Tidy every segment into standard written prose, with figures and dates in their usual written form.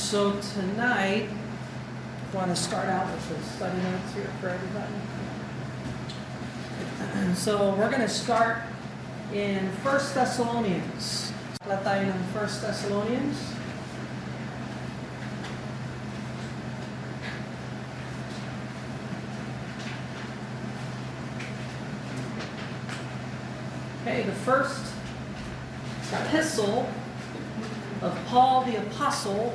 So tonight, I want to start out with the study notes here for everybody. So we're going to start in 1 Thessalonians. Aklat tayo ng 1 Thessalonians. Okay, the first epistle of Paul the Apostle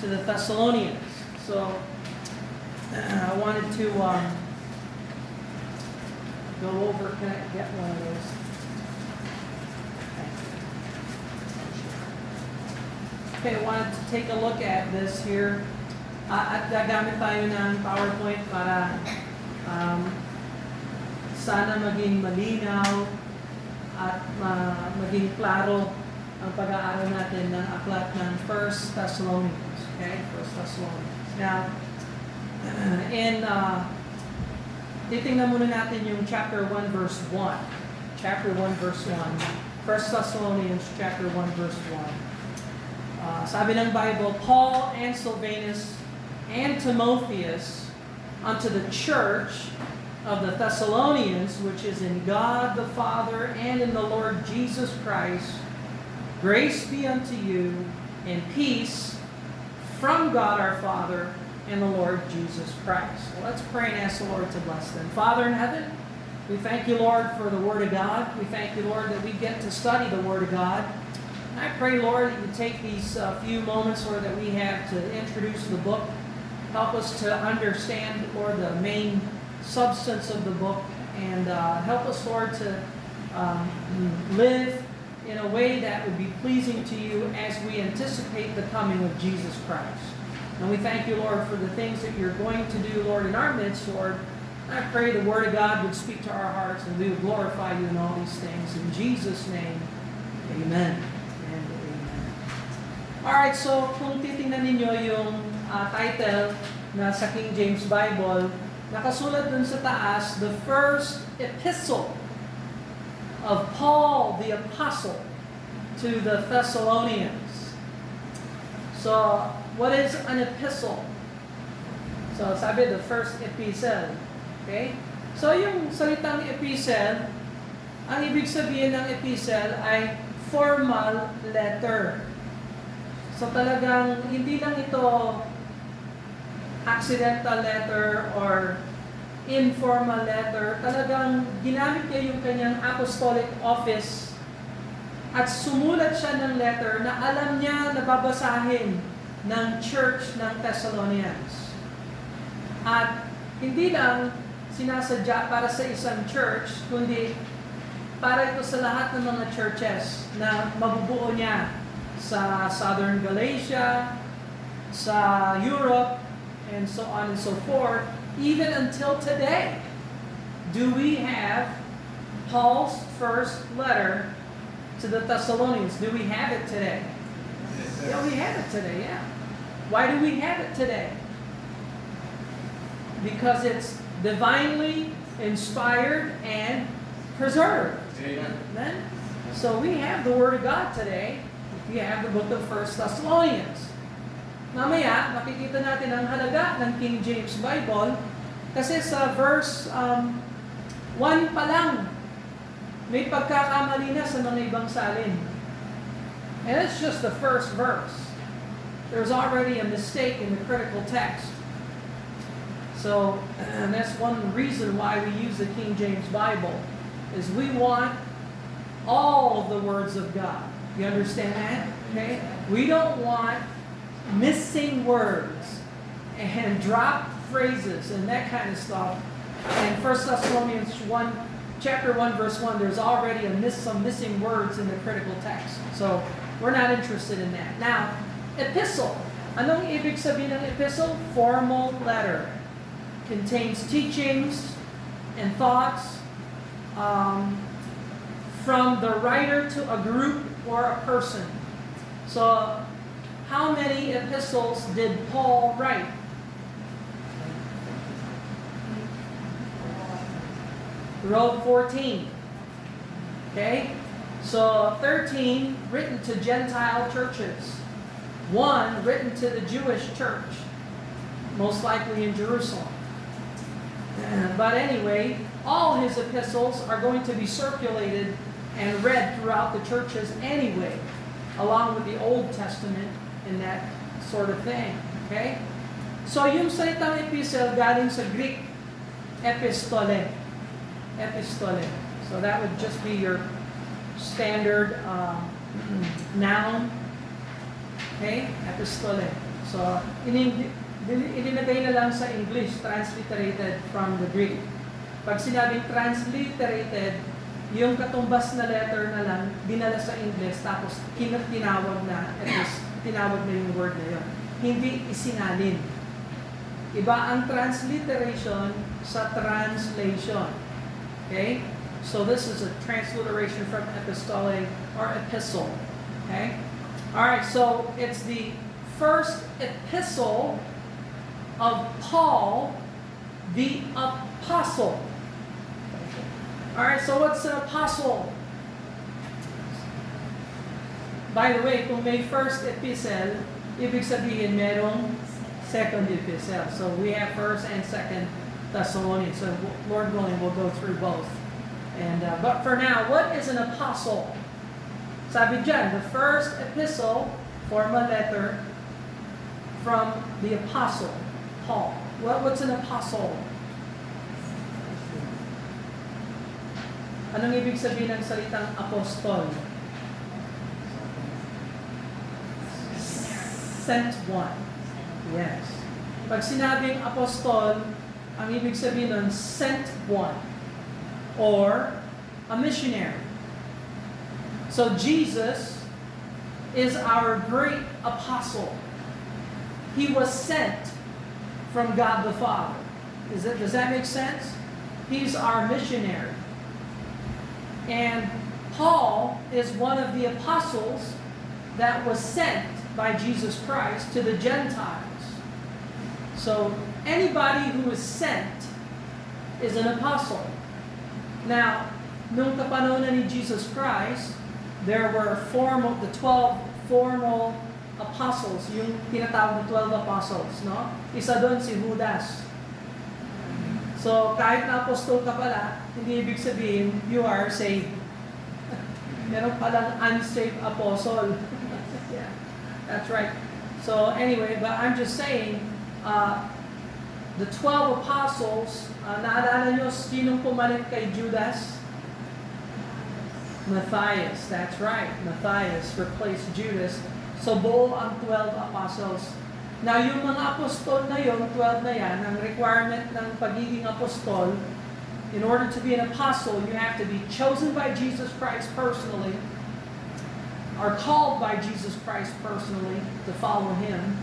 to the Thessalonians. So, I wanted to go over, can I get one of those? Okay, I wanted to take a look at this here. At gagamit tayo ng PowerPoint para sana maging malinaw at maging klaro ang pag-aaral natin ng aklat ng 1 Thessalonians. Okay? 1 Thessalonians. Now, titingnan muna natin yung chapter 1 verse 1. Chapter 1 verse 1. 1 Thessalonians chapter 1 verse 1. Sabi ng Bible, Paul and Silvanus and Timotheus unto the church of the Thessalonians, which is in God the Father and in the Lord Jesus Christ, grace be unto you and peace from God our Father and the Lord Jesus Christ. So let's pray and ask the Lord to bless them. Father in heaven, we thank you, Lord, for the Word of God. We thank you, Lord, that we get to study the Word of God. And I pray, Lord, that you take these few moments, Lord, that we have to introduce the book. Help us to understand, Lord, the main substance of the book, and help us, Lord, to live in a way that would be pleasing to you as we anticipate the coming of Jesus Christ. And we thank you, Lord, for the things that you're going to do, Lord, in our midst, Lord. I pray the Word of God would speak to our hearts and we would glorify you in all these things. In Jesus' name, amen and amen. Alright, so kung titingnan ninyo yung title na sa King James Bible, nakasulat dun sa taas, the first epistle of Paul the Apostle to the Thessalonians. So, what is an epistle? So, sabi, the first epistle. Okay? So, yung salitang epistle, ang ibig sabihin ng epistle ay formal letter. So, talagang hindi lang ito accidental letter or informal letter. Talagang ginamit niya yung kanyang apostolic office at sumulat siya ng letter na alam niya na babasahin ng church ng Thessalonians. At hindi lang sinasadya para sa isang church, kundi para ito sa lahat ng mga churches na mabubuo niya sa Southern Galatia, sa Europe, and so on and so forth. Even until today, do we have Paul's first letter to the Thessalonians? Do we have it today? Yes, yeah, we have it today, yeah. Why do we have it today? Because it's divinely inspired and preserved. Amen. So we have the Word of God today. We have the book of 1 Thessalonians. Mamaya, makikita natin ang halaga ng King James Bible kasi sa verse 1 pa lang, may pagkakamali na sa mga ibang salin. And it's just the first verse. There's already a mistake in the critical text. So, and that's one reason why we use the King James Bible, is we want all of the words of God. You understand that? Okay? We don't want missing words and drop phrases and that kind of stuff. And 1 Thessalonians 1, chapter 1, verse 1, there's already some missing words in the critical text. So, we're not interested in that. Now, epistle. Anong ibig sabihin ng epistle? Formal letter. Contains teachings and thoughts from the writer to a group or a person. So, how many epistles did Paul write? He wrote 14. Okay? So 13 written to Gentile churches. One written to the Jewish church, most likely in Jerusalem. But anyway, all his epistles are going to be circulated and read throughout the churches anyway, along with the Old Testament and that sort of thing. Okay? So yung salitang epistle galing sa Greek, epistole. Epistole. So that would just be your standard noun. Okay? Epistole. So, ilinagay na lang sa English, transliterated from the Greek. Pag sinabing transliterated, yung katumbas na letter na lang, dinala sa English, tapos tinawag na yung word na yun. Hindi isinalin. Iba ang transliteration sa translation. Okay? So this is a transliteration from epistole or epistle. Okay? Alright, so it's the first epistle of Paul, the apostle. Alright, so what's an apostle? By the way, kung may first epistle, ibig sabihin merong second epistle. So we have first and second Thessalonians. So Lord willing, we'll go through both. And but for now, what is an apostle? Sabi dyan, the first epistle, formal letter from the apostle, Paul. What's an apostle? Anong ibig sabihin ng salitang apostol? Sent one. Yes. Pag sinabing apostol, ang ibig sabihin nun, sent one. Or a missionary. So Jesus is our great apostle. He was sent from God the Father. Does that make sense? He's our missionary. And Paul is one of the apostles that was sent by Jesus Christ to the Gentiles. So anybody who is sent is an apostle. Now, nung kapanahonan ni Jesus Christ, there were the 12 formal apostles, yung tinatawag na 12 apostles, no? Isa doon si Judas. So, kahit na apostol ka pala, hindi ibig sabihin, you are saved. Meron palang unsaved apostle. Yeah, that's right. So, anyway, but I'm just saying, the 12 apostles, naalala nyo, sinong pumalit kay Judas? Matthias, that's right. Matthias replaced Judas. So, buo ang 12 apostles. Now, yung mga apostol na yun, 12 na yan, ang requirement ng pagiging apostol, in order to be an apostle, you have to be chosen by Jesus Christ personally, or called by Jesus Christ personally to follow Him,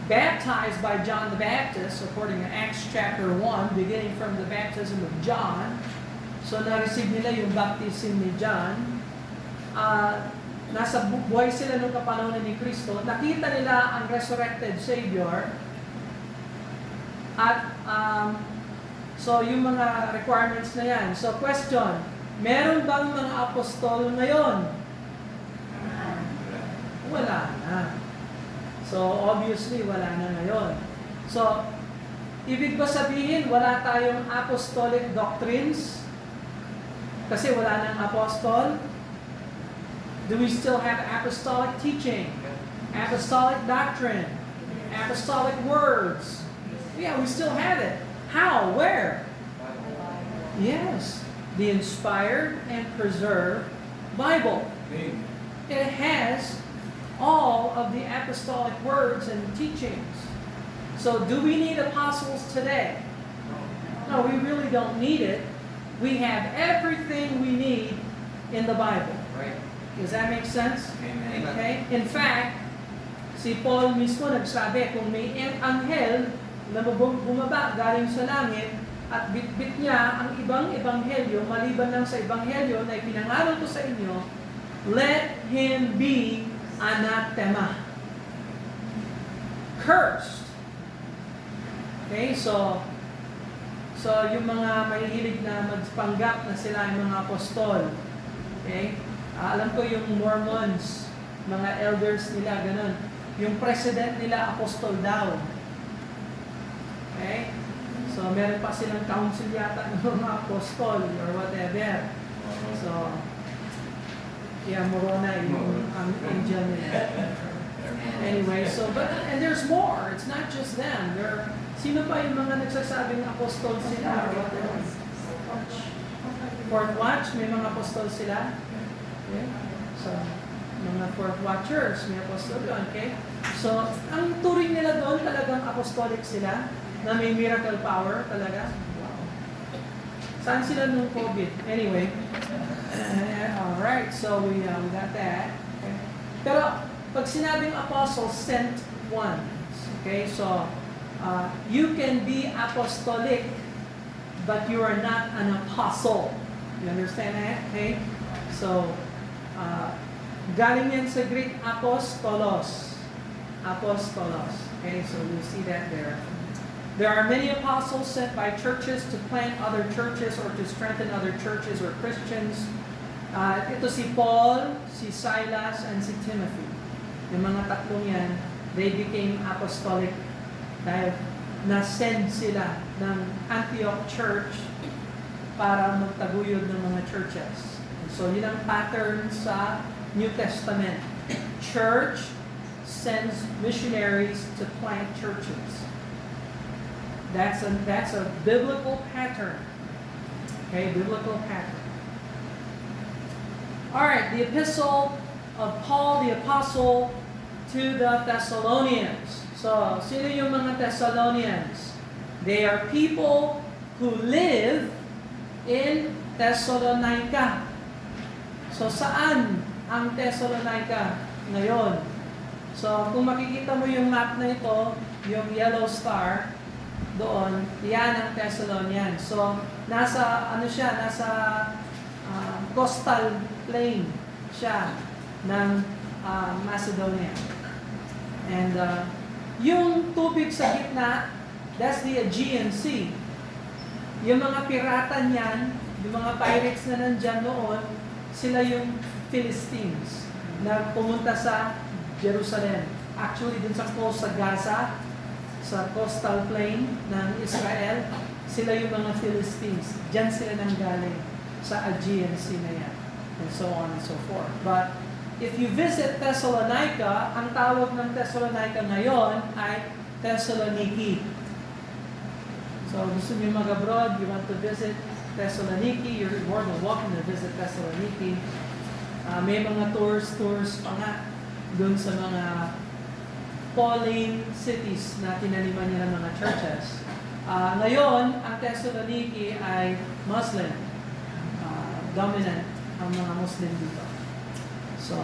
baptized by John the Baptist, according to Acts chapter 1, beginning from the baptism of John. So, na-receive nila yung baptism ni John. Nasa buhay sila nung kapanahonan ni Kristo, nakita nila ang resurrected Savior, at so yung mga requirements na yan. So question, meron bang mga apostol ngayon? Wala na. So obviously wala na ngayon. So ibig ba sabihin wala tayong apostolic doctrines? Kasi wala nang apostol? Do we still have apostolic teaching, apostolic doctrine, apostolic words? Yeah, we still have it. How? Where? Yes, the inspired and preserved Bible. It has all of the apostolic words and teachings. So do we need apostles today? No, we really don't need it. We have everything we need in the Bible. Right. Does that make sense? Amen. Okay? In fact, si Paul mismo nagsabi, kung may anghel na bumaba galing sa langit at bitbit niya ang ibang ebanghelyo, maliban lang sa ebanghelyo na ipinangaral ko sa inyo, let him be anathema. Cursed. Okay? So yung mga mahihilig na magpanggap na sila ay mga apostol. Okay? Alam ko yung Mormons, mga elders nila, ganun. yung president nila apostol daw. Okay? So, meron pa silang council yata ng mga apostol or whatever. So, yeah, Moroni, yung angel nila. Anyway, so, and there's more. It's not just them. Sino pa yung mga nagsasabing apostol sila or whatever? Fourth watch, may mga apostol sila. Okay? So, mga fourth watchers, may apostol doon. Okay? So, ang turing nila doon talagang apostolic sila na may miracle power talaga. Wow. Saan sila nung COVID? Anyway. Alright, so we got that. Okay. Pero, pag sinabing apostle, sent ones. Okay, so, you can be apostolic, but you are not an apostle. You understand that? Okay? So, galing yan sa Greek apostolos. Apostolos. Okay, so you see that there. There are many apostles sent by churches to plant other churches or to strengthen other churches or Christians. Ito si Paul, si Silas, and si Timothy. Yung mga tatlong yan, they became apostolic dahil na-send sila ng Antioch Church para magtaguyod ng mga churches. So yun ang pattern sa New Testament. Church sends missionaries to plant churches. That's a biblical pattern. Okay, biblical pattern. All right, the epistle of Paul the Apostle to the Thessalonians. So, sino yung mga Thessalonians? They are people who live in Thessalonica. So, saan ang Thessalonica ngayon? So, kung makikita mo yung map na ito, yung yellow star, doon, yan ang Thessalonians. So, nasa coastal plain siya ng Macedonia. And yung tubig sa gitna, that's the Aegean Sea. Yung mga pirata niyan, yung mga pirates na nandyan noon, sila yung Philistines na pumunta sa Jerusalem. Actually, dun sa coast sa Gaza, sa coastal plain ng Israel, sila yung mga Philistines. Diyan sila nanggaling sa Aegean Sea na yan. And so on and so forth. But if you visit Thessalonica, ang tawag ng Thessalonica ngayon ay Thessaloniki. So gusto niyo mag-abroad, you want to visit Thessaloniki, you're more than welcome to visit Thessaloniki. May mga tours pa nga dun sa mga Pauline cities na tinaniman nila mga churches. Ngayon, ang Thessaloniki ay Muslim. Dominant ang mga Muslim dito. So,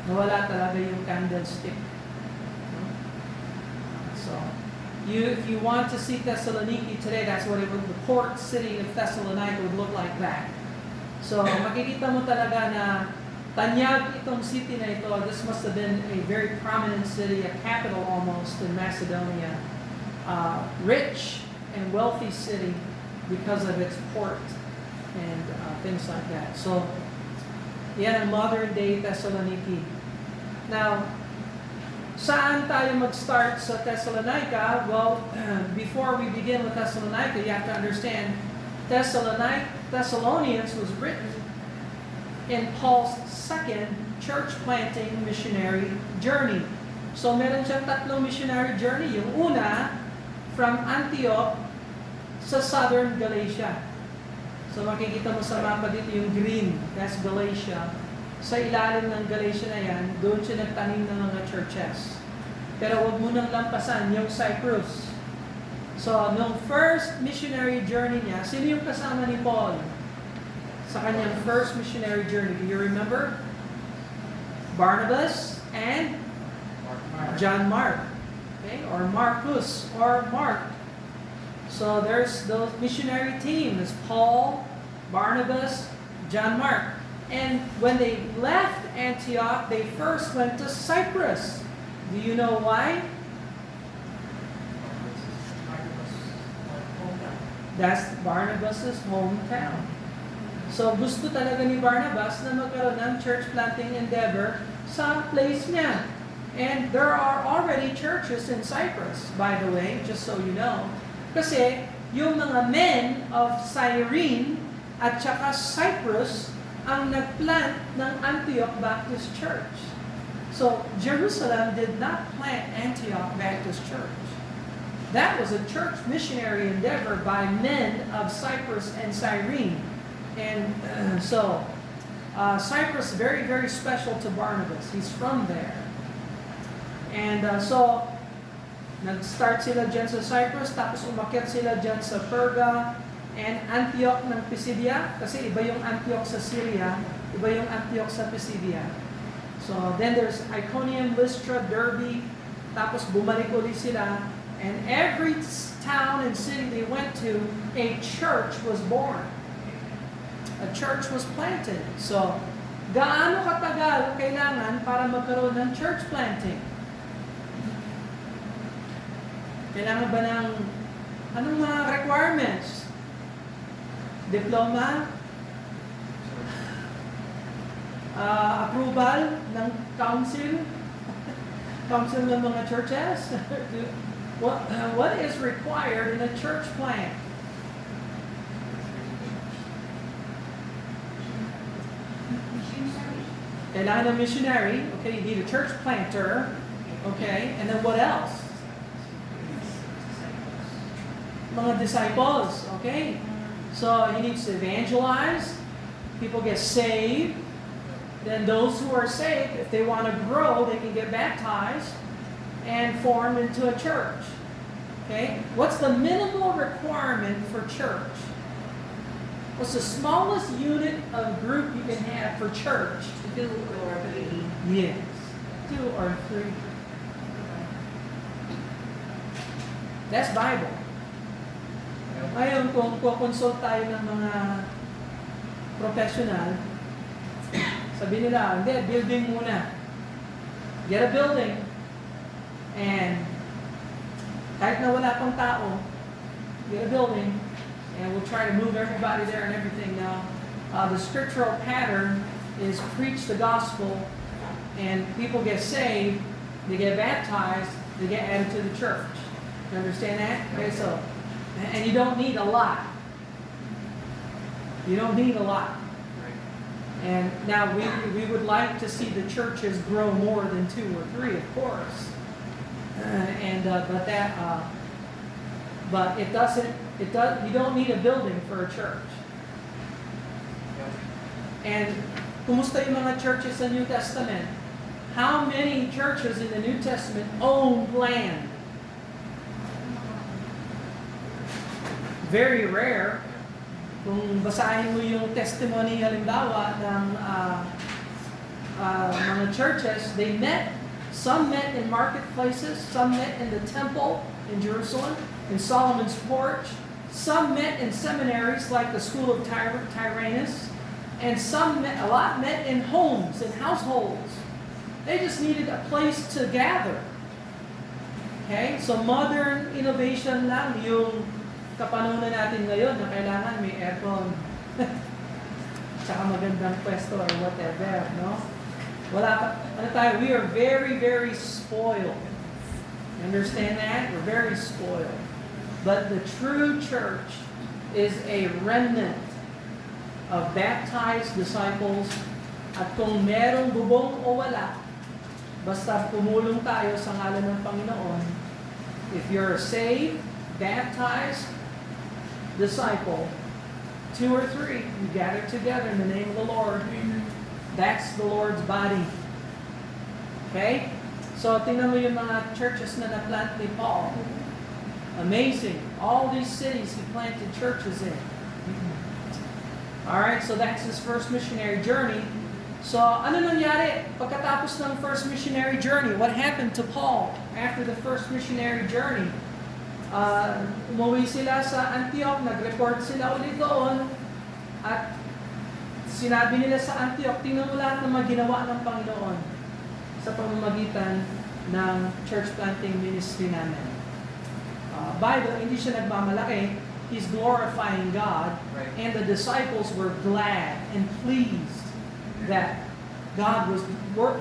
nawala talaga yung candlestick. So, if you want to see Thessaloniki today, that's what the port city of Thessalonica would look like that. So, makikita mo talaga na tanyag itong city na ito. This must have been a very prominent city, a capital almost in Macedonia. Rich and wealthy city because of its port and things like that. So, yan ang modern day Thessaloniki. Now, saan tayo mag-start sa Thessalonica? Well, before we begin with Thessalonica, you have to understand Thessalonians was written in Paul's second church planting missionary journey. So meron siyang tatlong missionary journey. Yung una, from Antioch sa southern Galatia. So makikita mo sa mapa dito yung green, that's Galatia. Sa ilalim ng Galatia na yan, doon siya nagtanim ng mga churches. Pero huwag mo nang lampasan yung Cyprus. So, nung first missionary journey niya, sino yung kasama ni Paul? Sa kanyang first missionary journey, do you remember? Barnabas and John Mark. Okay? Or Marcus or Mark. So there's those missionary teams, Paul, Barnabas, John Mark. And when they left Antioch, they first went to Cyprus. Do you know why? That's Barnabas' hometown. So gusto talaga ni Barnabas na magkaroon ng church planting endeavor sa place niya. And there are already churches in Cyprus, by the way, just so you know. Kasi yung mga men of Cyrene at saka Cyprus ang nagplant ng Antioch Baptist Church. So Jerusalem did not plant Antioch Baptist Church. That was a church missionary endeavor by men of Cyprus and Cyrene. And Cyprus very, very special to Barnabas. He's from there. And so, nag-start sila dyan sa Cyprus, tapos umakyat sila dyan sa Perga and Antioch ng Pisidia, kasi iba yung Antioch sa Syria, iba yung Antioch sa Pisidia. So, then there's Iconium, Lystra, Derbe, tapos bumalik ulit sila, and every town and city they went to, a church was born. A church was planted. So, gaano katagal kailangan para magkaroon ng church planting? Kailangan ba ng anong mga requirements? Diploma? Approval ng council? Council ng mga churches? What is required in a church plant? Kailangan ng missionary. Okay, you need a church planter. Okay, and then what else? Mga disciples, okay? So he needs to evangelize, people get saved, then those who are saved, if they want to grow, they can get baptized and formed into a church. Okay? What's the minimal requirement for church? What's the smallest unit of group you can have for church? 2 or 3. Yes. 2 or 3. That's Bible. Ngayon, kung consult tayo ng mga professional, sabi nila, hindi, building muna. Get a building. And kahit na wala pang tao, get a building. And we'll try to move everybody there and everything. Now, the scriptural pattern is preach the gospel, and people get saved, they get baptized, they get added to the church. You understand that? Okay, so, and you don't need a lot. You don't need a lot. And now we would like to see the churches grow more than 2 or 3, of course. But it doesn't. You don't need a building for a church. And kumusta yung mga churches sa New Testament? How many churches in the New Testament owned land? Very rare. Kung basahin mo yung testimony halimbawa ng mga churches, they met. Some met in marketplaces, some met in the temple in Jerusalem, in Solomon's porch. Some met in seminaries like the School of Tyrannus, and a lot met in homes, in households. They just needed a place to gather. Okay? So modern innovation lang yung kapanunan natin ngayon na kailangan may aircon. Tsaka magandang pwesto or whatever, no? Wala pa, we are very, very spoiled. You understand that? We're very spoiled. But the true church is a remnant of baptized disciples, at kung merong bubong o wala, basta pumulong tayo sa ngalan ng Panginoon, if you're saved, baptized, disciple, 2 or 3, you gather together in the name of the Lord. That's the Lord's body. Okay? So, tingnan mo yung mga churches na na-plant ni Paul. Amazing. All these cities he planted churches in. Alright, so that's his first missionary journey. So, ano nangyari pagkatapos ng first missionary journey? What happened to Paul after the first missionary journey? Umuwi sila sa Antioch, nag-report sila ulit doon, at sinabi nila sa Antioch, tingnan mo lahat ng mga ginawa ng Panginoon sa pamamagitan ng church planting ministry namin. Bible, hindi siya nagmamalaki. He's glorifying God, and the disciples were glad and pleased that God was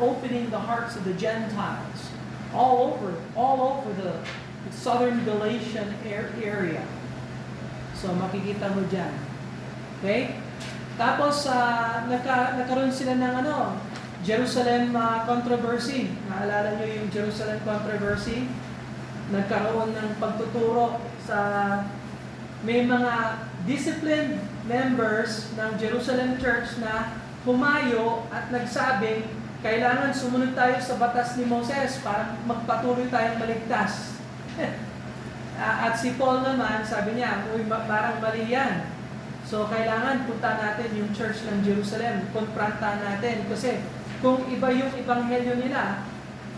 opening the hearts of the Gentiles all over the southern Galatian area. So makikita mo dyan. Okay? Tapos nagkaroon sila ng Jerusalem controversy. Naalala nyo yung Jerusalem controversy? Nagkaroon ng pagtuturo sa may mga disciplined members ng Jerusalem Church na humayo at nagsabing kailangan sumunod tayo sa batas ni Moses para magpatuloy tayong maligtas. At si Paul naman, sabi niya, parang mali yan. So, kailangan punta natin yung church ng Jerusalem, konfronta natin. Kasi kung iba yung ebanghelyo nila,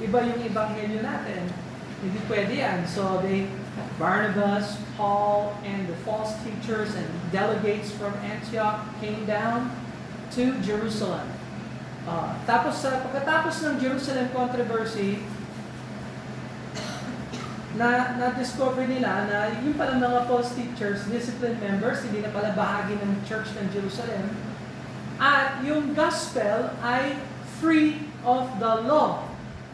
iba yung ebanghelyo natin, hindi pwede yan. So, Barnabas, Paul, and the false teachers and delegates from Antioch came down to Jerusalem. Pagkatapos ng Jerusalem controversy, na-discover nila na yung palang mga false teachers, disciplined members, hindi na pala bahagi ng church ng Jerusalem. At yung gospel ay free of the law.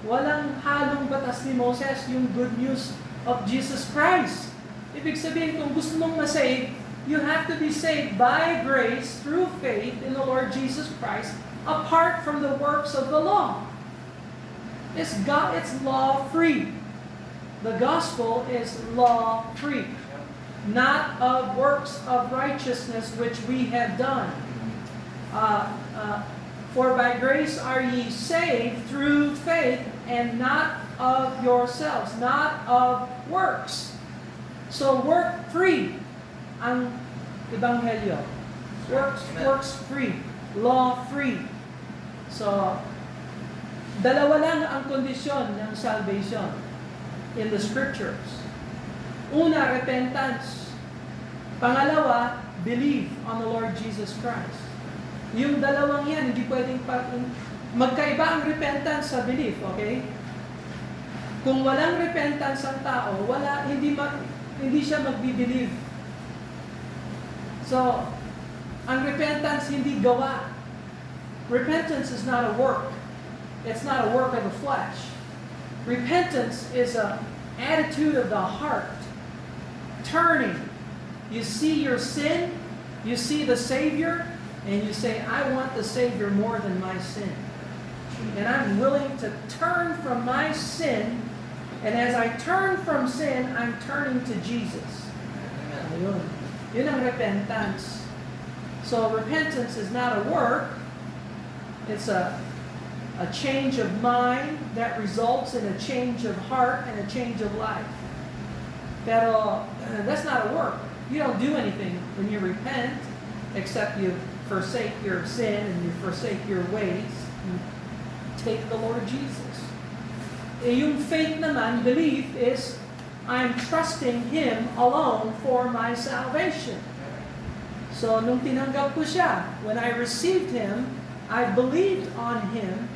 Walang halong batas ni Moses, yung good news of Jesus Christ. Ibig sabihin, kung gusto mong masave, you have to be saved by grace through faith in the Lord Jesus Christ, apart from the works of the law. It's law-free. The gospel is law-free, not of works of righteousness which we have done. For by grace are ye saved through faith, and not of yourselves, not of works. So work-free ang ebanghelyo. Works-free, law-free. So, dalawa lang ang kondisyon ng salvation in the scriptures. Una, repentance. Pangalawa, believe on the Lord Jesus Christ. Yung dalawang yan, hindi pwedeng magkaiba ang repentance sa belief, okay? Kung walang repentance ang tao, hindi siya magbi-believe. So, ang repentance hindi gawa. Repentance is not a work. It's not a work of the flesh. Repentance is an attitude of the heart. Turning. You see your sin, you see the Savior, and you say, I want the Savior more than my sin. And I'm willing to turn from my sin, and as I turn from sin, I'm turning to Jesus. Ayun. Yun ang repentance. So repentance is not a work. It's a change of mind that results in a change of heart and a change of life. Pero that's not a work. You don't do anything when you repent except you forsake your sin and you forsake your ways. You take the Lord Jesus. Yung faith naman, belief, is I'm trusting Him alone for my salvation. So nung tinanggap ko siya, when I received Him, I believed on Him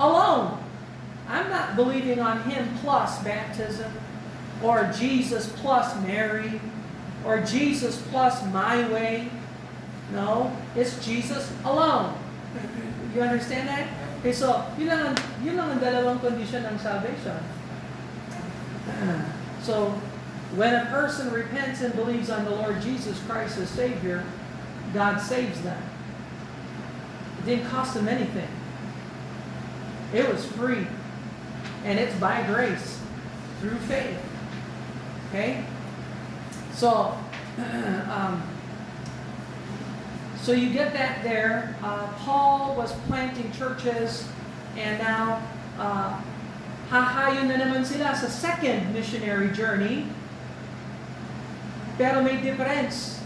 alone. I'm not believing on Him plus baptism, or Jesus plus Mary, or Jesus plus my way. No, it's Jesus alone. You understand that? Okay, so yun lang ang dalawang condition ng salvation. So, when a person repents and believes on the Lord Jesus Christ as Savior, God saves them. It didn't cost them anything. It was free. And it's by grace, through faith. Okay? So, so you get that there. Paul was planting churches, and now hahayon na naman sila sa second missionary journey. Pero may difference.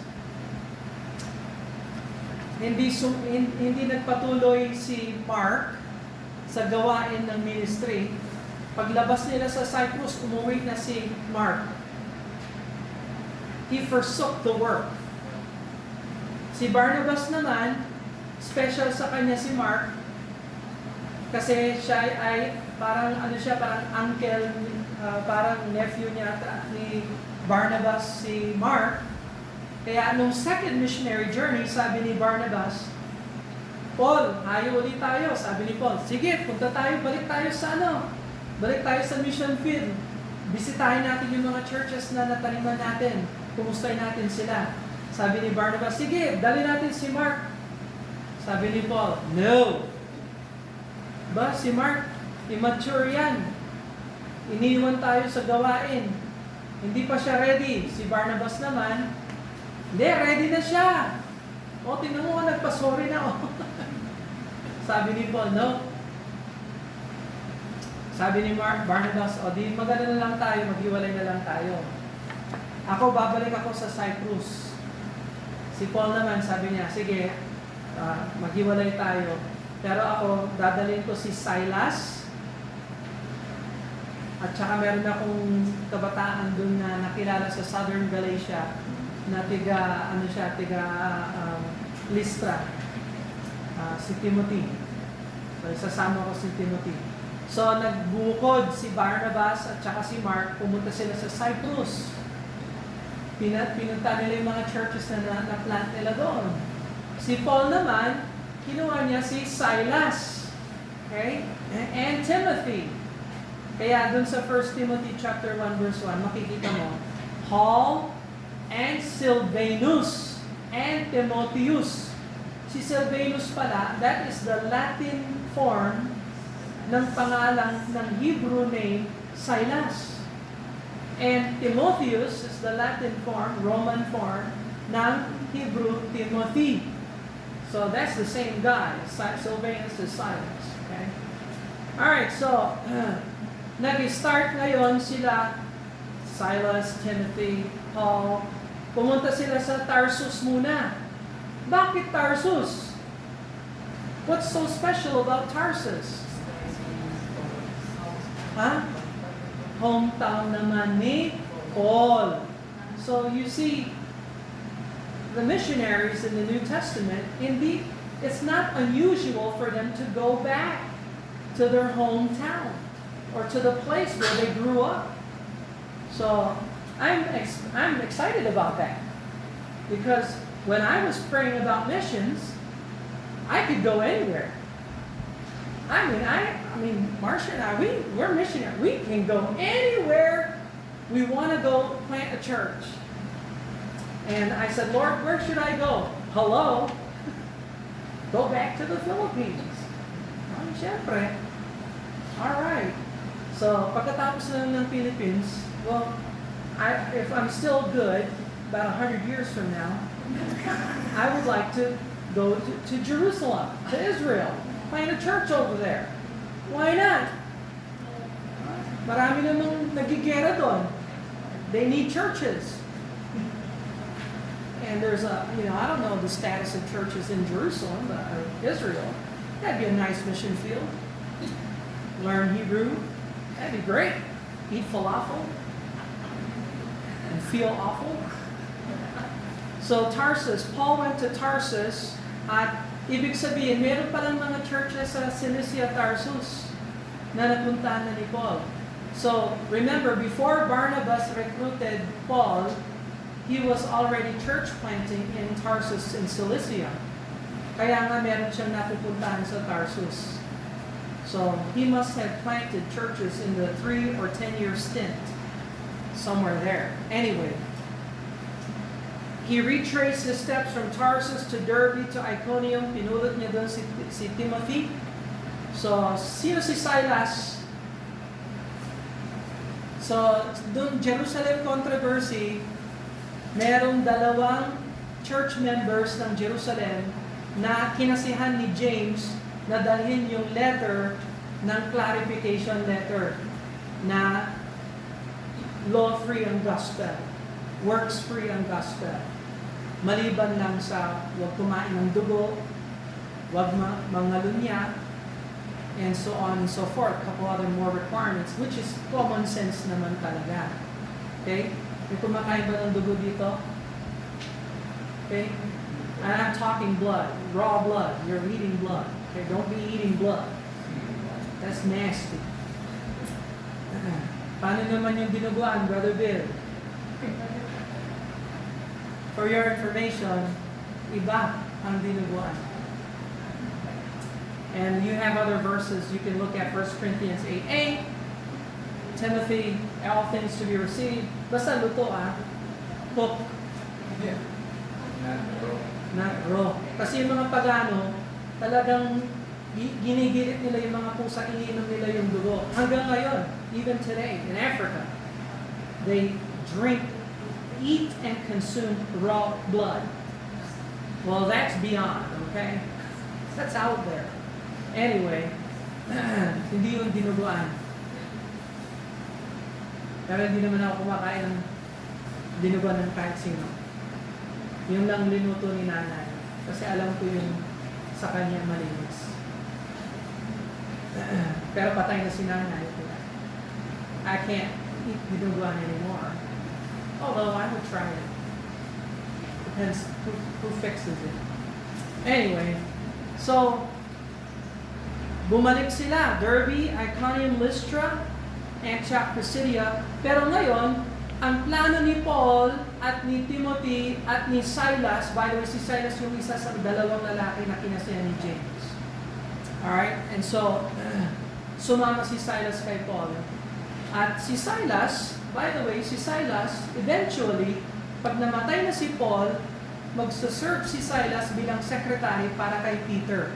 Hindi nagpatuloy si Mark sa gawain ng ministry. Paglabas nila sa Cyprus, umuwi na si Mark. He forsook the work. Si Barnabas naman, special sa kanya si Mark kasi siya ay parang parang uncle, parang nephew niya ni Barnabas si Mark. Kaya nung second missionary journey, sabi ni Barnabas, Paul, ayaw ulit tayo. Sabi ni Paul, sige, punta tayo, balik tayo sa balik tayo sa mission field. Bisitahin natin yung mga churches na nataniman natin. Kumustahin natin sila. Sabi ni Barnabas, sige, dali natin si Mark. Sabi ni Paul, no. Si Mark, immature yan. Iniwan tayo sa gawain. Hindi pa siya ready. Si Barnabas naman, hindi, ready na siya. O, tingnan mo, nagpasorry na ako. Sabi ni Paul, no. Sabi ni Barnabas, o di magano na lang tayo, maghiwalay na lang tayo. Ako, babalik ako sa Cyprus. Si Paul naman, sabi niya, sige, maghiwalay tayo. Pero ako, dadalhin ko si Silas. At saka meron akong kabataan dun na nakilala sa Southern Galatia na tiga Lystra. Si Timothy. So, isasama ko si Timothy. So, nagbukod si Barnabas at saka si Mark, pumunta sila sa Cyprus. Pinunta nila yung mga churches na na-plant nila doon. Si Paul naman, kinuha niya si Silas. Okay? And Timothy. Kaya dun sa 1 Timothy chapter 1 verse 1, makikita mo, Paul and Silvanus and Timotheus. Si Silvanus pala, that is the Latin form ng pangalan ng Hebrew name Silas. And Timotheus is the Latin form, Roman form, ng Hebrew Timothy. So that's the same guy. Silvanus is Silas. Okay? Alright, so, nag-start ngayon sila, Silas, Timothy, Paul. Pumunta sila sa Tarsus muna. Bakit Tarsus? What's so special about Tarsus? Hometown naman ni Paul. So you see, the missionaries in the New Testament, indeed, it's not unusual for them to go back to their hometown or to the place where they grew up. So I'm excited about that, because when I was praying about missions, I could go anywhere. I mean, Marcia and I, we're missionaries. We can go anywhere we want to go plant a church. And I said, Lord, where should I go? Hello? Go back to the Philippines. Siyempre. All right. So, pagkatapos ng Philippines, well, if I'm still good, about 100 years from now, I would like to go to Jerusalem, to Israel, plant a church over there. Why not? Marami namang nagigera doon. They need churches. And there's I don't know the status of churches in Jerusalem, or Israel. That'd be a nice mission field. Learn Hebrew. That'd be great. Eat falafel. And feel awful. So Tarsus, Paul went to Tarsus, at ibig sabihin, meron palang mga churches sa Cilicia, Tarsus, na napuntahan na ni Paul. So, remember, before Barnabas recruited Paul, he was already church planting in Tarsus in Cilicia. Kaya nga meron siyang napupuntahan sa Tarsus. So, he must have planted churches in the 3 or 10-year stint somewhere there. Anyway, he retraced his steps from Tarsus to Derbe to Iconium. Pinulot niya doon si Timothy. So, sino si Silas? So, doon Jerusalem controversy, merong dalawang church members ng Jerusalem na kinasihan ni James na dalhin yung letter ng clarification letter na law-free ang gospel, works-free ang gospel. Maliban lang sa huwag kumain ng dugo, huwag mangalunya, and so on and so forth. A couple other more requirements, which is common sense naman talaga. Okay? May kumakain ba ng dugo dito? Okay? And I'm talking blood, raw blood. You're eating blood. Okay? Don't be eating blood. That's nasty. Paano naman yung dinuguan, Brother Bill? For your information, iba ang dinuguan. And you have other verses. You can look at 1 Corinthians 8:8, Timothy, all things to be received. Basta luto cook, Yeah. not raw. Kasi yung mga pagano, talagang ginigilit nila yung mga pusa, iniinom nila yung dugo. Hanggang ngayon, even today in Africa, they eat and consume raw blood. Well, that's beyond, okay? That's out there. Anyway, hindi yung dinuguan. Pero hindi naman ako kumakain ng dinuguan ng kahit sino. Yung lang linuto ni nanay. Kasi alam ko yung sa kanya malinis. Pero patay na si nanay. I can't eat dinuguan anymore. Although I would try it. Depends who fixes it. Anyway, so bumalik sila, Derbe, Iconium, Lystra, Antioch, Pisidia. Pero ngayon, ang plano ni Paul at ni Timothy at ni Silas, by the way, si Silas yung isa sa dalawang lalaki na kinasaya ni James. Alright? And so, sumama si Silas kay Paul. At si Silas, by the way, si Silas, eventually, pag namatay na si Paul, magsaserve si Silas bilang secretary para kay Peter.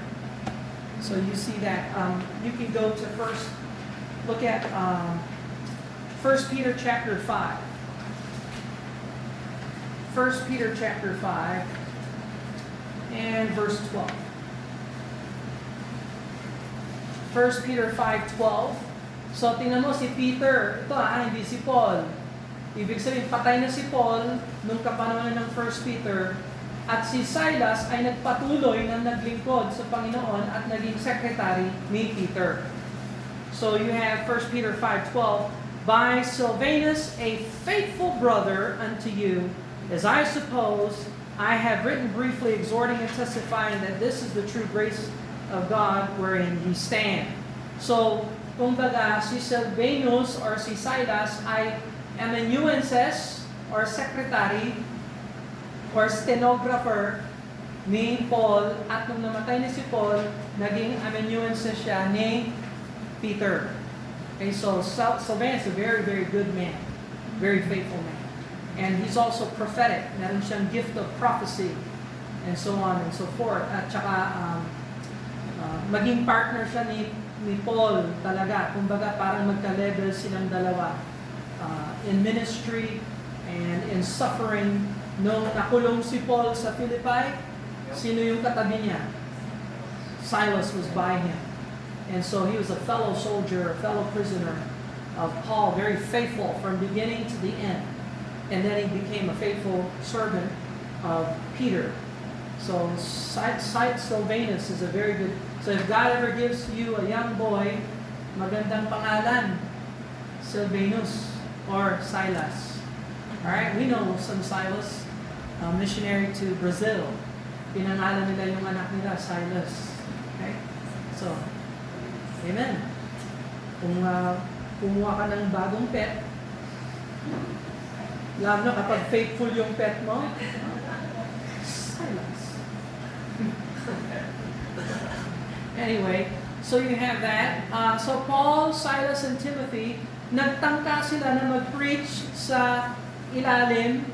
So you see that. You can go to look at 1 Peter chapter 5. 1 Peter chapter 5 and verse 12. 1 Peter 5:12. So tingnan mo si Peter, ito hindi si Paul. Ibig sabihin, patay na si Paul nung kapanahonan ng 1 Peter at si Silas ay nagpatuloy na naglingkod sa Panginoon at naging secretary ni Peter. So you have 1 Peter 5:12, by Silvanus, a faithful brother unto you, as I suppose, I have written briefly exhorting and testifying that this is the true grace of God wherein ye stand. So, kumbaga, si Silvanus or si Silas ay amanuenses or secretary or stenographer ni Paul at nung namatay ni si Paul, naging amanuenses siya ni Peter. Okay, so Silvanus is a very, very good man. Very faithful man. And he's also prophetic. Meron siyang gift of prophecy and so on and so forth. At saka, maging partner siya ni Paul talaga. Kumbaga, parang magka-level silang dalawa. In ministry and in suffering. Nung nakulong si Paul sa Philippi, sino yung katabi niya? Silas was by him. And so he was a fellow soldier, a fellow prisoner of Paul, very faithful from beginning to the end. And then he became a faithful servant of Peter. So Silvanus is a very good. So if God ever gives you a young boy, magandang pangalan, Silvanus or Silas. All right, we know some Silas, missionary to Brazil. Pinangalan nila yung anak nila, Silas. Okay, so amen. Kung kumuha ka ng bagong pet, lalo na kapag faithful yung pet mo, Silas. Anyway, so you have that. So Paul, Silas, and Timothy, nagtangka sila na mag-preach sa ilalim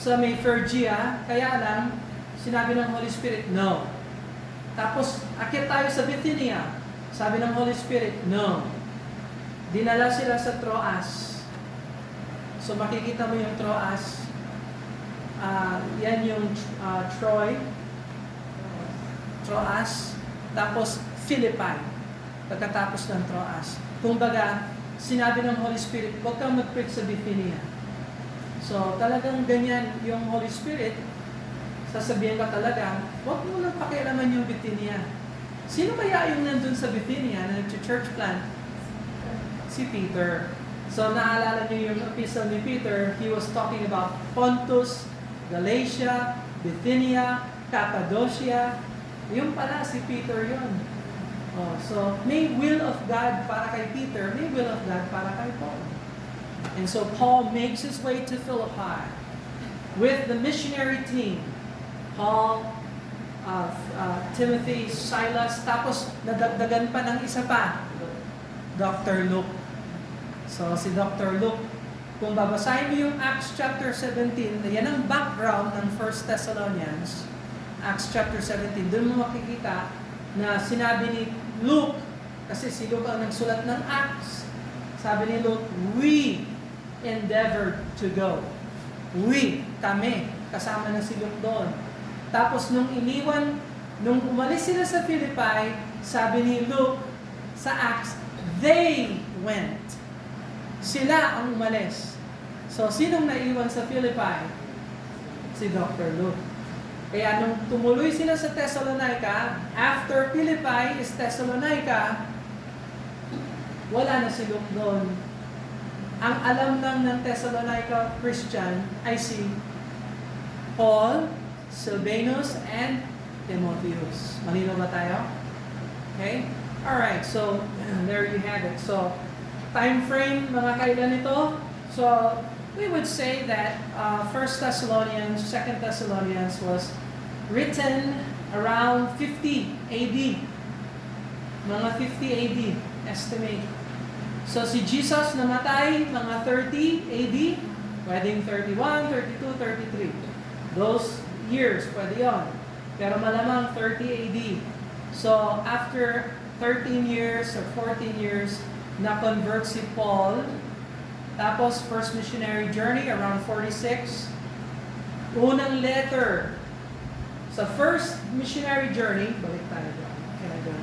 sa may Phrygia, kaya lang, sinabi ng Holy Spirit, no. Tapos, akyat tayo sa Bithynia. Sabi ng Holy Spirit, no. Dinala sila sa Troas. So makikita mo yung Troas. Yan yung Troy. Troas. Tapos Philippi. Pagkatapos ng Troas. Kumbaga, sinabi ng Holy Spirit, huwag kang mag-preach sa Bithynia. So talagang ganyan yung Holy Spirit. Sasabihin ka talaga, huwag mo nang pakialaman yung Bithynia. Sino kaya yung nandun sa Bithynia na nag-church plant? Si Peter. So naalala niyo yung epistle ni Peter, he was talking about Pontus, Galatia, Bithynia, Cappadocia. Yung pala si Peter yun. So may will of God para kay Peter, may will of God para kay Paul. And so Paul makes his way to Philippi with the missionary team. Paul, Timothy, Silas, tapos nadagdagan pa ng isa pa, Dr. Luke. So si Dr. Luke, kung babasahin mo yung Acts chapter 17, yan ang background ng 1 Thessalonians, Acts chapter 17, doon mo makikita na sinabi ni Luke, kasi si Luke ang nagsulat ng Acts, sabi ni Luke, we endeavored to go. We, kami, kasama na si Luke doon. Tapos nung umalis sila sa Philippi, sabi ni Luke sa Acts, they went. Sila ang umalis. So, sinong naiwan sa Philippi? Si Dr. Luke. Kaya nung tumuloy sila sa Thessalonica, after Philippi is Thessalonica, wala na si Luke doon. Ang alam lang ng Thessalonica Christian ay si Paul, Silvanus, and Timotheus. Malino ba tayo? Okay? Alright, so there you have it. So, time frame, mga kailan ito? So, we would say that 1 Thessalonians, 2 Thessalonians was written around 50 AD. Mga 50 AD, estimate. So, si Jesus namatay mga 30 AD, pwedeng 31, 32, 33. Those years, pwede yun. Pero malamang 30 AD. So, after 13 years or 14 years, na-convert si Paul. Tapos, first missionary journey, around 46. Unang letter. Sa first missionary journey, balik tayo doon.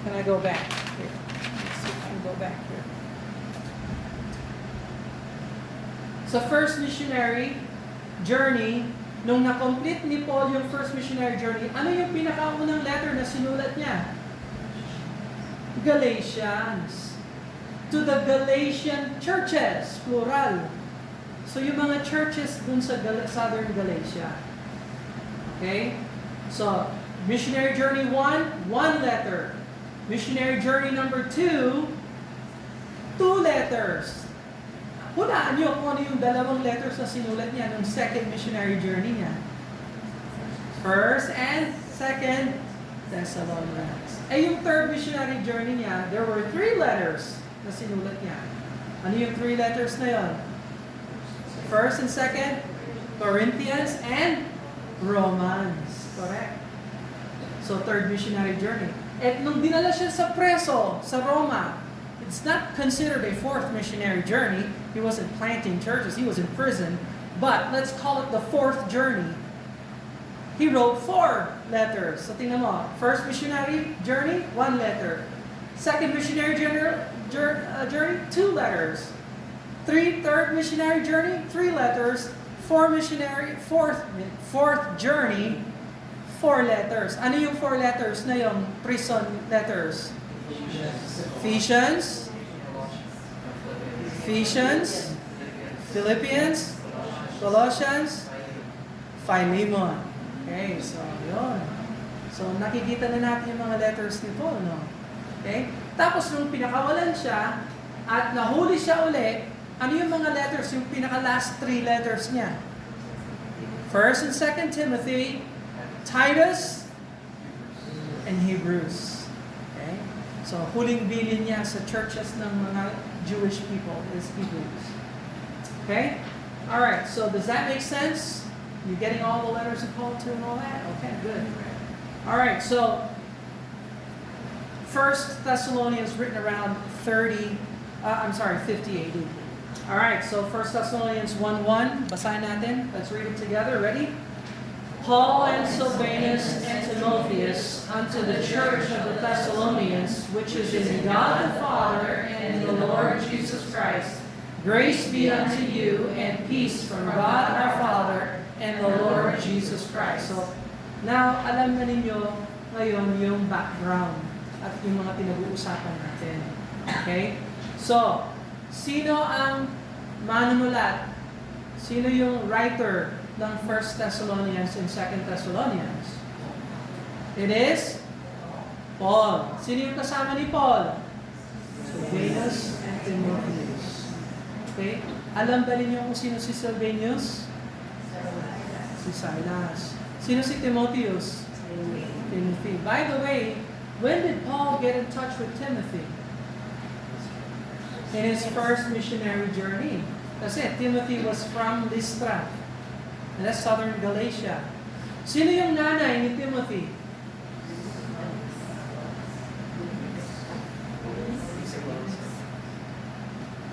Can I go back? Here. Let's see if I can go back here. Sa first missionary journey, nung na-complete ni Paul yung first missionary journey, ano yung pinakaunang letter na sinulat niya? Galatians. To the Galatian churches, plural. So yung mga churches dun sa Southern Galatia. Okay? So, missionary journey 1, one letter. Missionary journey number 2, 2 letters. Hulaan niyo kung ano yung dalawang letters na sinulat niya nung second missionary journey niya. First and second Thessalonians. Yung third missionary journey niya, there were 3 letters na sinulat niya. Ano yung 3 letters na yon? First and second, Corinthians and Romans. Correct. So, third missionary journey. At nung dinala siya sa preso, sa Roma, it's not considered a fourth missionary journey. He wasn't planting churches. He was in prison. But let's call it the fourth journey. He wrote 4 letters. So tingnan mo, first missionary journey, 1 letter. Second missionary journey, 2 letters. Third missionary journey, 3 letters. Fourth journey, 4 letters. Ano yung 4 letters na yung prison letters? Ephesians, Philippians, Colossians, Philemon. Okay, so yun. So nakikita na natin yung mga letters ni Paul, no? Okay? Tapos nung pinakawalan siya at nahuli siya uli, ano yung mga letters, yung pinaka-last 3 letters niya? First and second Timothy, Titus, and Hebrews. Okay? So, huling bilin niya sa churches ng mga Jewish people is Hebrews. Okay? Alright, so does that make sense? You getting all the letters of Paul too and all that? Okay, good. Alright, so 1 Thessalonians written around 50 AD. Alright, so 1 Thessalonians 1:1, basahin natin. Let's read it together. Ready? Paul and Silvanus and Timotheus unto the church of the Thessalonians, which is in God the Father and in the Lord Jesus Christ. Grace be unto you and peace from God our Father and the Lord Jesus Christ. So, now, alam na ninyo ngayon yung background at yung mga pinag-uusapan natin. Okay? So, sino ang manunulat? Sino yung writer ng 1 Thessalonians and 2 Thessalonians? It is Paul. Sino yung kasama ni Paul? Silvanus and Timotheus. Okay? Alam ba ninyo kung sino si Silvanus? Si Silas. Sino si Timotheus? Timothy. By the way, when did Paul get in touch with Timothy? In his first missionary journey. Kasi Timothy was from Lystra. And that's southern Galatia. Sino yung nanay ni Timothy?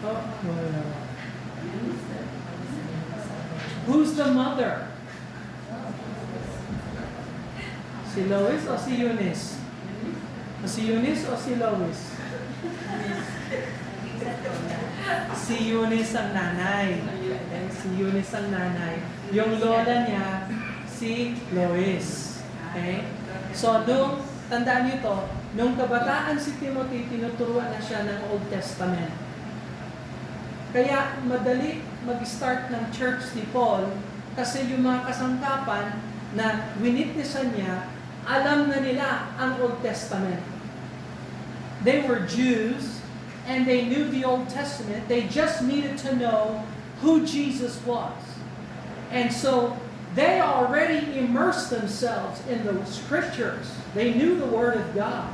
Oh, wala. Who's the mother? Si Lois o si Eunice? Si Eunice o si Lois? Si Eunice ang nanay. Si Eunice ang nanay. Yung lola niya, si Lois. Okay? So, tandaan niyo to, nung kabataan si Timothy, tinuturuan na siya ng Old Testament. Kaya madali mag-start ng church si Paul kasi yung mga kasangkapan na winitnessan niya, alam na nila ang Old Testament. They were Jews and they knew the Old Testament. They just needed to know who Jesus was. And so they already immersed themselves in the Scriptures. They knew the Word of God.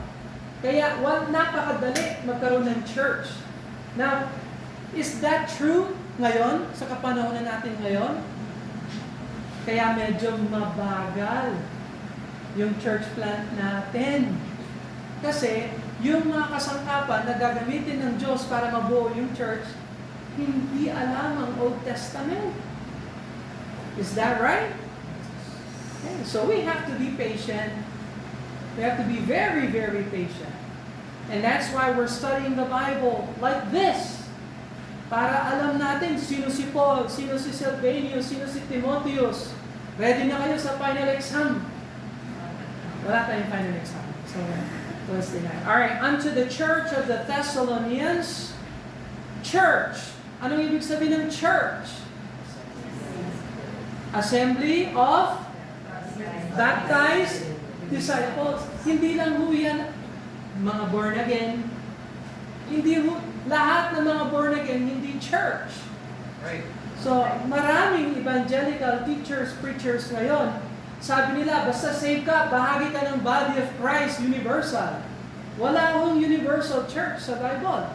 Kaya napakadali magkaroon ng church. Now, is that true ngayon, sa kapanahonan natin ngayon? Kaya medyo mabagal yung church plant natin. Kasi yung mga kasangkapan na gagamitin ng Diyos para mabuo yung church, hindi alam ang Old Testament. Is that right? Okay, so we have to be patient. We have to be very, very patient. And that's why we're studying the Bible like this. Para alam natin sino si Paul, sino si Silvanus, sino si Timotheus. Ready na kayo sa final exam? Wala tayong final exam. So, Wednesday night. Alright, unto the church of the Thessalonians. Church. Anong ibig sabihin ng church? Assembly of baptized disciples. Hindi lang ho yan mga born again. Hindi ho, lahat ng mga born again, hindi church. Right. So, maraming evangelical teachers, preachers ngayon, sabi nila, basta save ka, bahagi ka ng body of Christ, universal. Wala hong universal church sa Bible.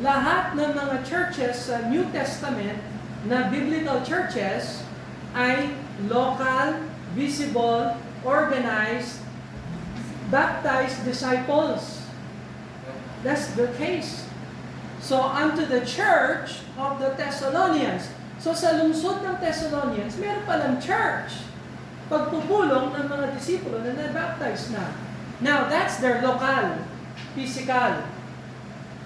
Lahat ng mga churches sa New Testament na biblical churches ay local, visible, organized, baptized disciples. That's the case. So, unto the church of the Thessalonians. So, sa lungsod ng Thessalonians, meron palang church. Pagpupulong ng mga disipulo na nabaptize na. Now, that's their local, physical,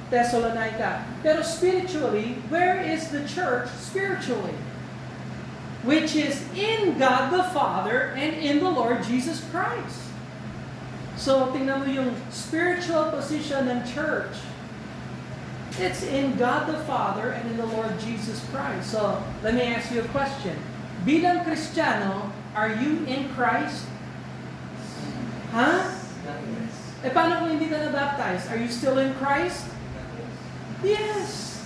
Thessalonica. Pero spiritually, where is the church spiritually? Which is in God the Father and in the Lord Jesus Christ. So, tingnan mo yung spiritual position ng church. It's in God the Father and in the Lord Jesus Christ. So, let me ask you a question. Bilang Kristiyano, are you in Christ? Huh? Eh, paano kung hindi ka na-baptize? Are you still in Christ? Yes.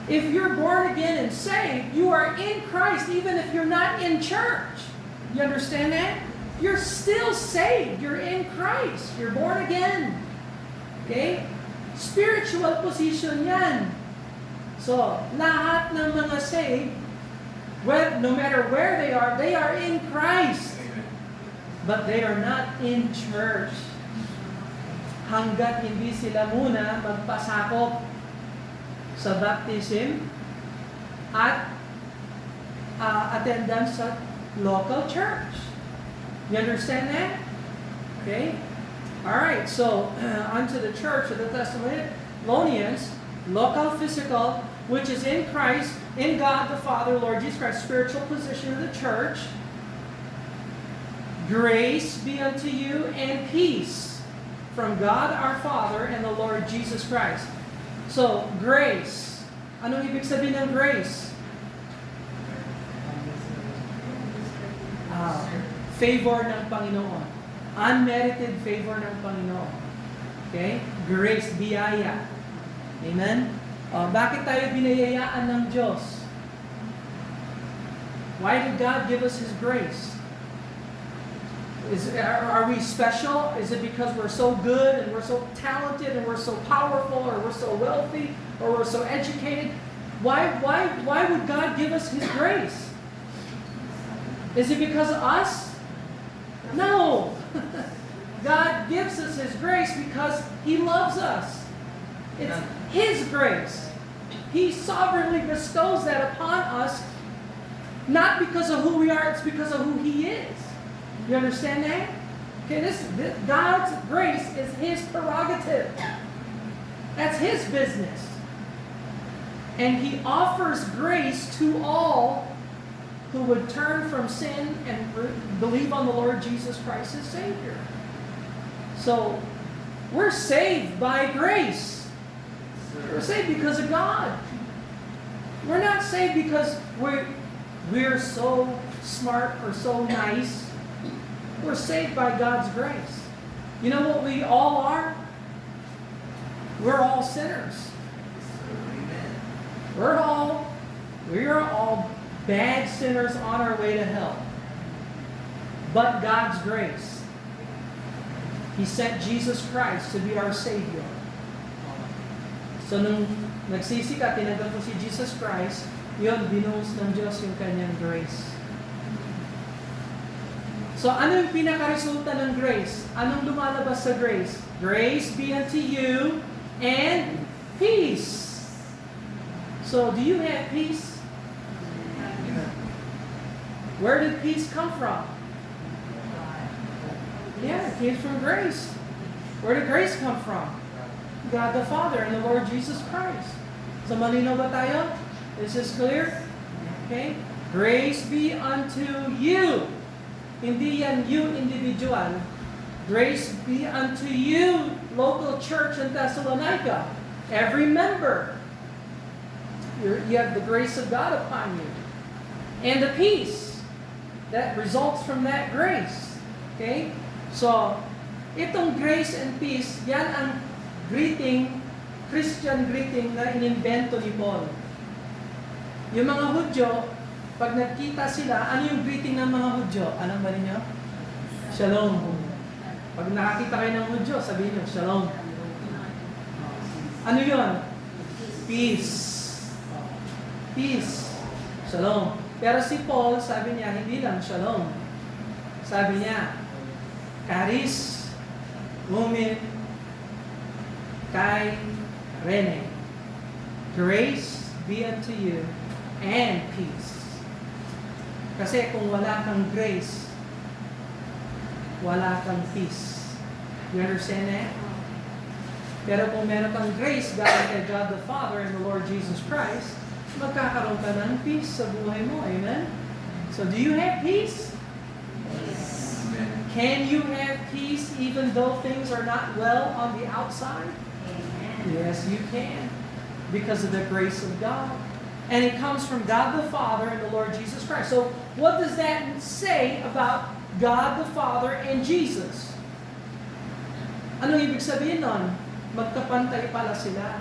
If you're born again and saved, you are in Christ even if you're not in church. You understand that? You're still saved. You're in Christ. You're born again. Okay? Spiritual position yan. So, lahat ng mga saved, well, no matter where they are in Christ. But they are not in church. Hanggat hindi sila muna magpasakop sa baptism at attendance sa local church. You understand that? Okay? Alright, so onto the church of the Thessalonians, local, physical, which is in Christ, in God the Father, Lord Jesus Christ, spiritual position of the church. Grace be unto you and peace from God our Father and the Lord Jesus Christ. So, grace. Anong ibig sabihin ng grace? Favor ng Panginoon. Unmerited favor ng Panginoon. Okay? Grace, biyaya. Amen? Bakit tayo binayayaan ng Diyos? Why did God give us His grace? Are we special? Is it because we're so good and we're so talented and we're so powerful or we're so wealthy or we're so educated? Why would God give us His grace? Is it because of us? No. God gives us His grace because He loves us. It's His grace. He sovereignly bestows that upon us, not because of who we are, it's because of who He is. You understand that? Okay, this God's grace is His prerogative. That's His business. And He offers grace to all who would turn from sin and believe on the Lord Jesus Christ as Savior. So, we're saved by grace. We're saved because of God. We're not saved because we're so smart or so nice. We're saved by God's grace. You know what we all are? We're all sinners. We are all bad sinners on our way to hell. But God's grace. He sent Jesus Christ to be our Savior. So nung nagsisi ka, tinanggap mo si Jesus Christ, yun, binuhos ng Diyos yung kanyang grace. So ano yung pinaka-resulta ng grace? Anong lumalabas sa grace? Grace be unto you and peace. So, do you have peace? Where did peace come from? Yeah, it came from grace. Where did grace come from? God the Father and the Lord Jesus Christ. So, malinaw ba tayo? Is this clear? Okay? Grace be unto you. Hindi yan you individual. Grace be unto you, local church in Thessalonica. Every member. You have the grace of God upon you. And the peace that results from that grace. Okay? So, itong grace and peace, yan ang greeting, Christian greeting na inimbento ni Paul. Yung mga Hudyo, pag nagkita sila, ano yung greeting ng mga Hudyo? Alam ba ninyo? Shalom. Pag nakakita kayo ng Hudyo, sabihin nyo, Shalom. Ano yun? Peace. Peace. Shalom. Pero si Paul, sabi niya, hindi lang Shalom. Sabi niya, Charis, Umin, Kai, Rene. Grace be unto you and peace. Kasi kung wala kang grace, wala kang peace. You understand that? Pero kung meron kang grace galing kay God the Father and the Lord Jesus Christ, magkakaroon ka ng peace sa buhay mo. Amen? So, do you have peace? Yes. Can you have peace even though things are not well on the outside? Amen. Yes, you can. Because of the grace of God. And it comes from God the Father and the Lord Jesus Christ. So, what does that say about God the Father and Jesus? Ano ibig sabihin nun? Magkapantay pala sila.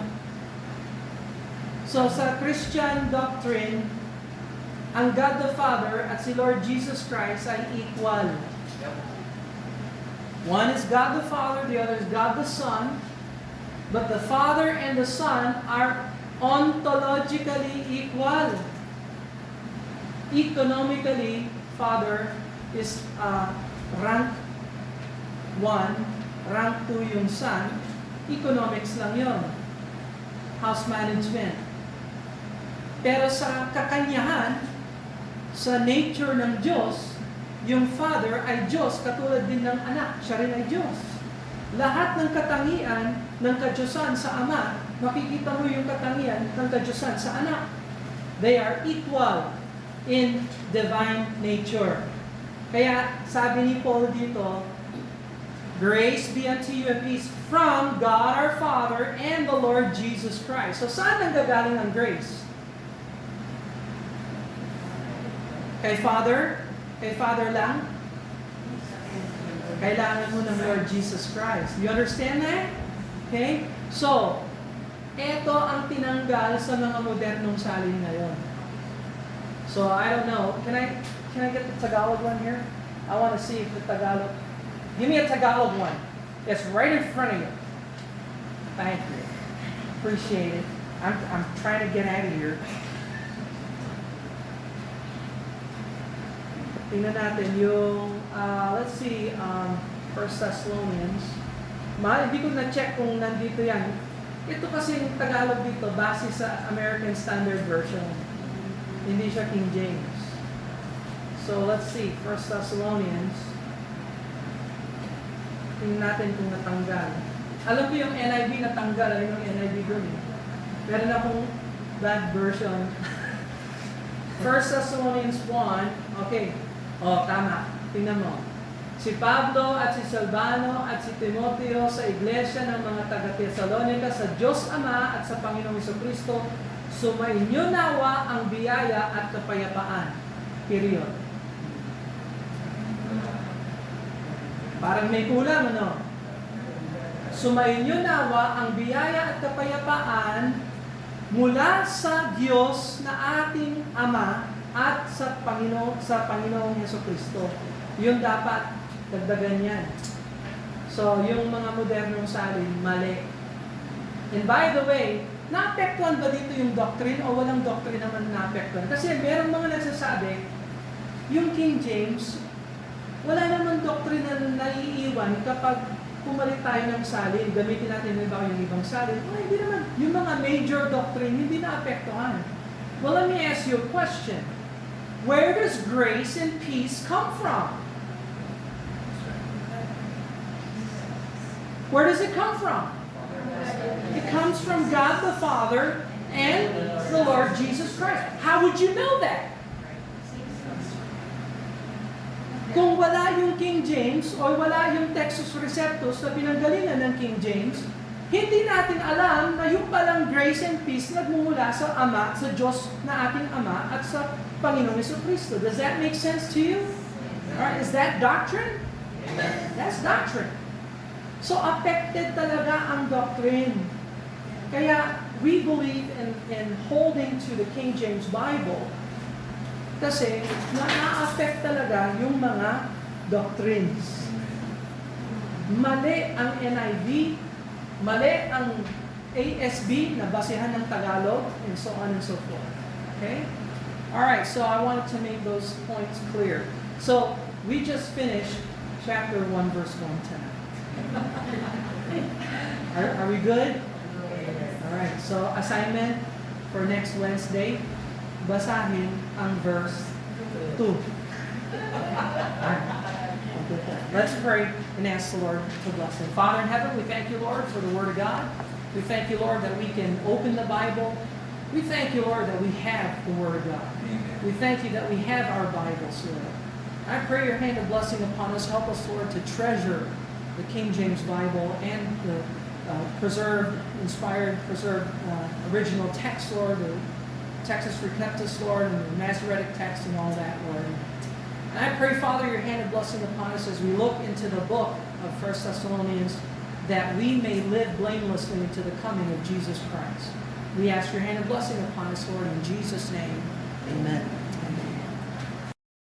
So, sa Christian doctrine, ang God the Father at si Lord Jesus Christ ay equal. One is God the Father, the other is God the Son. But the Father and the Son are ontologically equal. Economically, Father is rank 1, rank 2 yung Son. Economics lang yon. House management. Pero sa kakanyahan, sa nature ng Diyos, yung Father ay Diyos katulad din ng anak. Siya rin ay Diyos. Lahat ng katangian ng kadyusan sa Ama, makikita mo yung katangian ng kadyusan sa anak. They are equal in divine nature. Kaya sabi ni Paul dito, grace be unto you and peace from God our Father and the Lord Jesus Christ. So saan nanggagaling ang grace? Kay Father? Kay Father lang? Kailangan mo ng Lord Jesus Christ. You understand that? Okay? So, ito ang tinanggal sa mga modernong salin ngayon. So, I don't know. Can I get the Tagalog one here? I want to see if the Tagalog. Give me a Tagalog one. It's right in front of you. Thank you. Appreciate it. I'm trying to get out of here. Tingnan natin yung, let's see, 1 Thessalonians. Hindi ko na-check kung nandito yan. Ito kasi yung Tagalog dito, base sa American Standard Version. Hindi siya King James. So, let's see, 1 Thessalonians. Tingnan natin kung natanggal. Alam ko yung NIV natanggal, ayun yung NIV dun eh. Meron akong bad version. 1 Thessalonians 1, okay. Oh, tama. Tingnan mo. Si Pablo at si Silvano at si Timoteo sa iglesia ng mga taga-Thessalonica sa Diyos Ama at sa Panginoong Jesucristo, sumainyo nawa ang biyaya at kapayapaan. Period. Parang may kulang, ano? Sumainyo nawa ang biyaya at kapayapaan mula sa Diyos na ating Ama at sa Panginoong Jesucristo. Yun dapat dagdagan yan. So, yung mga modernong salin, mali. And by the way, naapektuhan ba dito yung doctrine o walang doctrine naman naapektuhan? Kasi meron mga nagsasabi, yung King James, wala naman doctrine na naiiwan kapag pumalit tayo ng salin, gamitin natin yung ibang salin. Oh, hindi naman. Yung mga major doctrine, hindi naapektuhan. Well, let me ask you a question. Where does grace and peace come from? Where does it come from? It comes from God the Father and the Lord Jesus Christ. How would you know that? Kung wala yung King James o wala yung Textus Receptus na pinanggalingan ng King James, hindi natin alam na yung palang grace and peace nagmumula sa Ama, sa Diyos na ating Ama at sa Panginoong Jesucristo. Does that make sense to you? Alright, is that doctrine? Amen. That's doctrine. So affected talaga ang doctrine. Kaya we believe in holding to the King James Bible kasi na-affect talaga yung mga doctrines. Mali ang NIV, mali ang ASB na basehan ng Tagalog, and so on and so forth. Okay? Alright, so I wanted to make those points clear. So, we just finished chapter 1, verse 1 tonight. Are we good? Alright, so assignment for next Wednesday, basahin ang verse 2. Let's pray and ask the Lord to bless him. Father in heaven, we thank you, Lord, for the Word of God. We thank you, Lord, that we can open the Bible. We thank you, Lord, that we have the Word of God. We thank you that we have our Bibles, Lord. I pray your hand of blessing upon us. Help us, Lord, to treasure the King James Bible and the preserved, original text, Lord, the Textus Receptus, Lord, and the Masoretic text and all that, Lord. And I pray, Father, your hand of blessing upon us as we look into the book of 1 Thessalonians, that we may live blamelessly into the coming of Jesus Christ. We ask your hand of blessing upon us, Lord, in Jesus' name. Amen.